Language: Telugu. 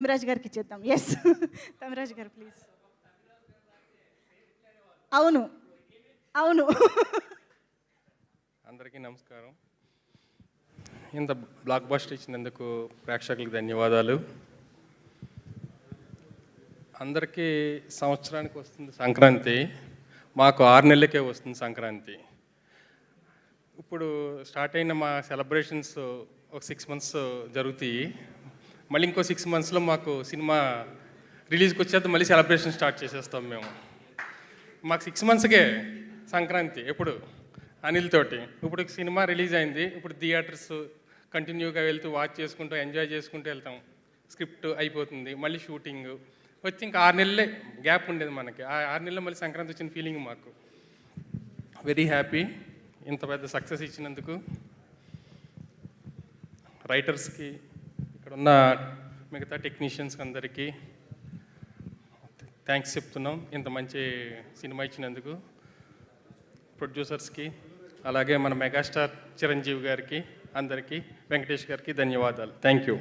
తమిరాజ్ గారికి ఇచ్చేద్దాం. ఎస్. తమిరాజ్ గారు ప్లీజ్. అవును, అవును. అందరికీ నమస్కారం. ఇంత బ్లాక్ బస్టర్ ఇచ్చినందుకు ప్రేక్షకులకు ధన్యవాదాలు. అందరికీ సంవత్సరానికి వస్తుంది సంక్రాంతి, మాకు 6 నెలలకే వస్తుంది సంక్రాంతి. ఇప్పుడు స్టార్ట్ అయిన మా సెలబ్రేషన్స్ ఒక 6 మంత్స్ జరుగుతాయి. మళ్ళీ ఇంకో 6 మంత్స్లో మాకు సినిమా రిలీజ్కి వచ్చేది, మళ్ళీ సెలబ్రేషన్ స్టార్ట్ చేసేస్తాం మేము. మాకు 6 మంత్స్కే సంక్రాంతి ఎప్పుడు అనిల్ తోటి. ఇప్పుడు సినిమా రిలీజ్ అయింది, ఇప్పుడు థియేటర్స్ కంటిన్యూగా వెళ్తూ వాచ్ చేసుకుంటూ ఎంజాయ్ చేసుకుంటూ వెళ్తాం. స్క్రిప్ట్ అయిపోతుంది, మళ్ళీ షూటింగ్ వచ్చి ఇంకా 6 నెలలే గ్యాప్ ఉండేది మనకి. ఆ 6 నెలల్లో మళ్ళీ సంక్రాంతి వచ్చిన ఫీలింగ్ మాకు. వెరీ హ్యాపీ ఇంత పెద్ద సక్సెస్ ఇచ్చినందుకు. రైటర్స్కి, ఇక్కడ ఉన్న మిగతా టెక్నీషియన్స్కి అందరికీ థ్యాంక్స్ చెప్తున్నాం ఇంత మంచి సినిమా ఇచ్చినందుకు. ప్రొడ్యూసర్స్కి, అలాగే మన మెగాస్టార్ చిరంజీవి గారికి, అందరికీ, వెంకటేష్ గారికి ధన్యవాదాలు. Thank you.